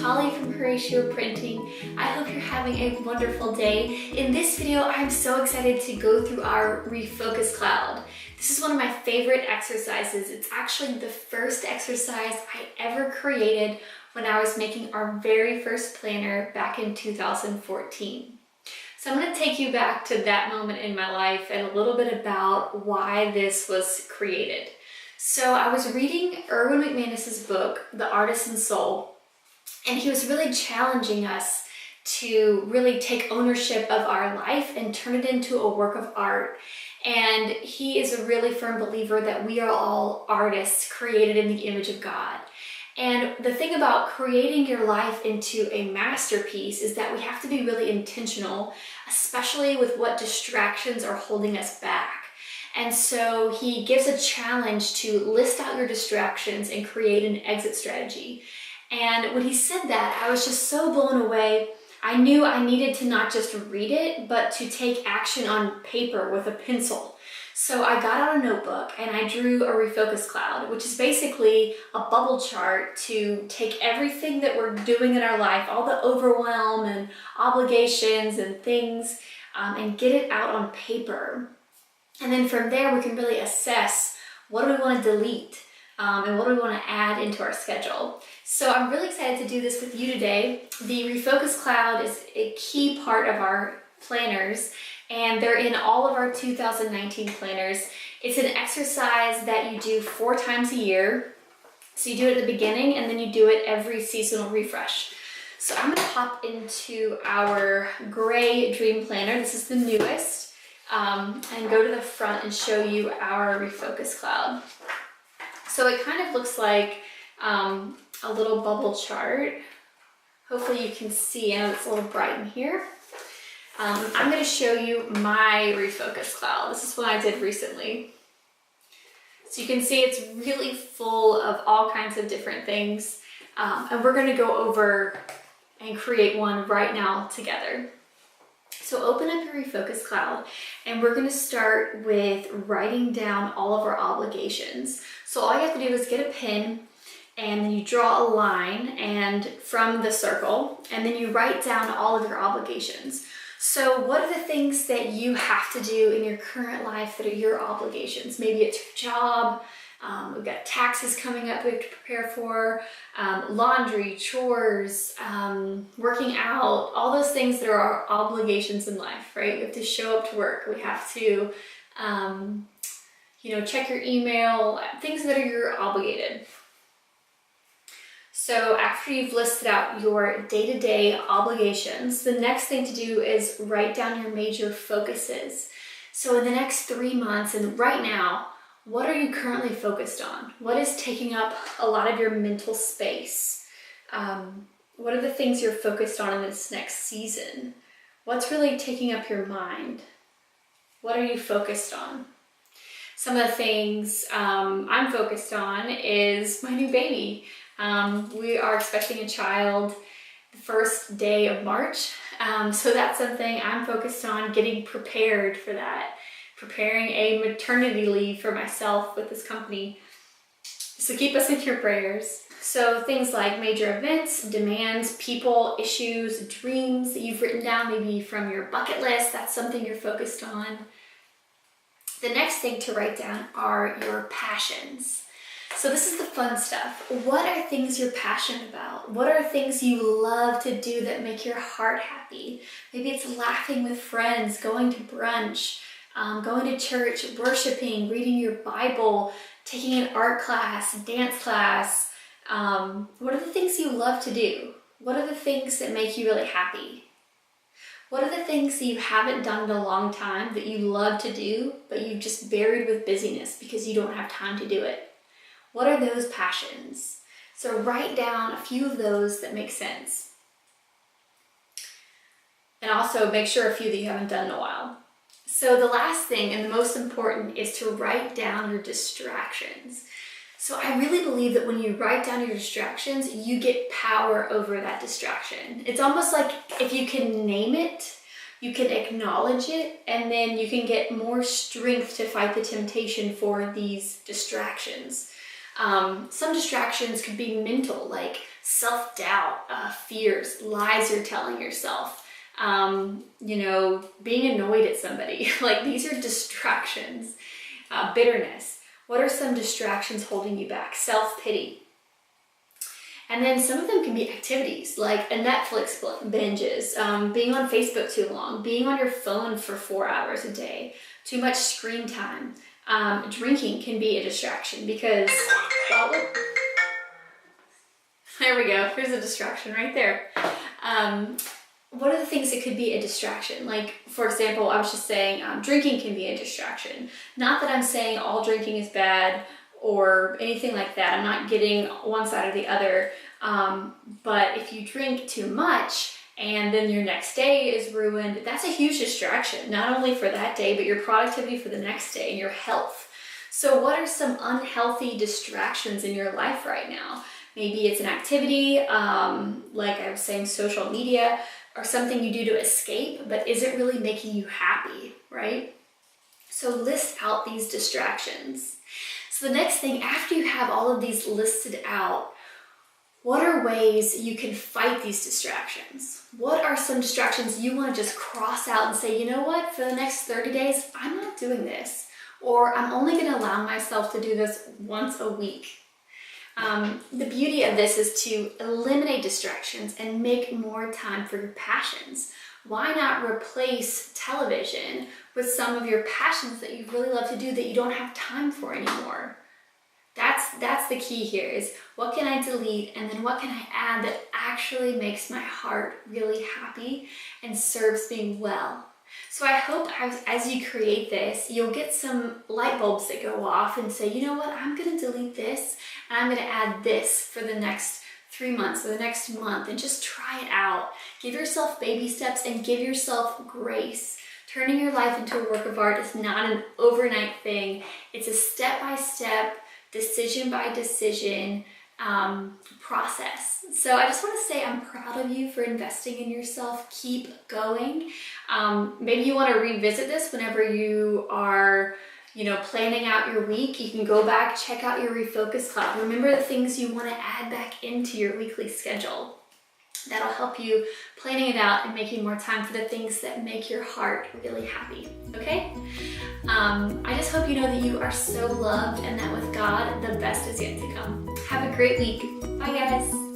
Holly from Horacio Printing. I hope you're having a wonderful day. In this video, I'm so excited to go through our Refocus cloud. This is one of my favorite exercises. It's actually the first exercise I ever created when I was making our very first planner back in 2014. So I'm going to take you back to that moment in my life and a little bit about why this was created. So I was reading Erwin McManus's book, The Artisan Soul, and he was really challenging us to really take ownership of our life and turn it into a work of art. And he is a really firm believer that we are all artists created in the image of God. And the thing about creating your life into a masterpiece is that we have to be really intentional, especially with what distractions are holding us back. And so he gives a challenge to list out your distractions and create an exit strategy. And when he said that, I was just so blown away. I knew I needed to not just read it, but to take action on paper with a pencil. So I got out a notebook and I drew a refocus cloud, which is basically a bubble chart to take everything that we're doing in our life, all the overwhelm and obligations and things, and get it out on paper. And then from there, we can really assess what do we want to delete and what do we want to add into our schedule. So I'm really excited to do this with you today. The Refocus Cloud is a key part of our planners, and they're in all of our 2019 planners. It's an exercise that you do 4 times a year. So you do it at the beginning, and then you do it every seasonal refresh. So I'm going to hop into our gray dream planner. This is the newest. And go to the front and show you our Refocus cloud. So it kind of looks like a little bubble chart. Hopefully you can see. I know it's a little bright in here. I'm going to show you my Refocus cloud. This is one I did recently. So you can see it's really full of all kinds of different things. And we're going to go over and create one right now together. So open up your Refocus cloud, and we're going to start with writing down all of our obligations. So all you have to do is get a pen, and then you draw a line and from the circle, and then you write down all of your obligations. So what are the things that you have to do in your current life that are your obligations? Maybe it's your job. We've got taxes coming up we have to prepare for, laundry, chores, working out, all those things that are our obligations in life, right? We have to show up to work. We have to, check your email, things that are your obligated. So after you've listed out your day-to-day obligations, the next thing to do is write down your major focuses. So in the next 3 months and right now, what are you currently focused on? What is taking up a lot of your mental space? What are the things you're focused on in this next season? What's really taking up your mind? What are you focused on? Some of the things I'm focused on is my new baby. We are expecting a child the first day of March. So that's something I'm focused on, getting prepared for that. Preparing a maternity leave for myself with this company. So keep us in your prayers. So things like major events, demands, people, issues, dreams that you've written down maybe from your bucket list, that's something you're focused on. The next thing to write down are your passions. So this is the fun stuff. What are things you're passionate about? What are things you love to do that make your heart happy? Maybe it's laughing with friends, going to brunch, going to church, worshiping, reading your Bible, taking an art class, dance class. What are the things you love to do? What are the things that make you really happy? What are the things that you haven't done in a long time that you love to do, but you've just buried with busyness because you don't have time to do it? What are those passions? So write down a few of those that make sense. And also make sure a few that you haven't done in a while. So the last thing and the most important is to write down your distractions. So I really believe that when you write down your distractions, you get power over that distraction. It's almost like if you can name it, you can acknowledge it, and then you can get more strength to fight the temptation for these distractions. Some distractions could be mental, like self-doubt, fears, lies you're telling yourself, being annoyed at somebody. Like, these are distractions. Bitterness. What are some distractions holding you back? Self-pity. And then some of them can be activities like a Netflix binges, being on Facebook too long, being on your phone for 4 hours a day, too much screen time. Drinking can be a distraction because, there we go, here's a distraction right there. What are the things that could be a distraction? Like, for example, I was just saying drinking can be a distraction. Not that I'm saying all drinking is bad or anything like that. I'm not getting one side or the other. But if you drink too much and then your next day is ruined, that's a huge distraction, not only for that day, but your productivity for the next day and your health. So what are some unhealthy distractions in your life right now? Maybe it's an activity, like I was saying, social media, or something you do to escape, but isn't really making you happy, right? So list out these distractions. So the next thing, after you have all of these listed out, what are ways you can fight these distractions? What are some distractions you want to just cross out and say, you know what, for the next 30 days, I'm not doing this. Or I'm only going to allow myself to do this once a week. The beauty of this is to eliminate distractions and make more time for your passions. Why not replace television with some of your passions that you really love to do that you don't have time for anymore? That's the key here, is what can I delete and then what can I add that actually makes my heart really happy and serves me well. So I hope as you create this, you'll get some light bulbs that go off and say, you know what, I'm going to delete this and I'm going to add this for the next 3 months or the next month, and just try it out. Give yourself baby steps and give yourself grace. Turning your life into a work of art is not an overnight thing. It's a step-by-step, decision by decision process. So I just want to say I'm proud of you for investing in yourself. Keep going. Maybe you want to revisit this whenever you are, planning out your week. You can go back, check out your Refocus Cloud. Remember the things you want to add back into your weekly schedule. That'll help you planning it out and making more time for the things that make your heart really happy, okay? I just hope you know that you are so loved and that with God, the best is yet to come. Have a great week. Bye, guys.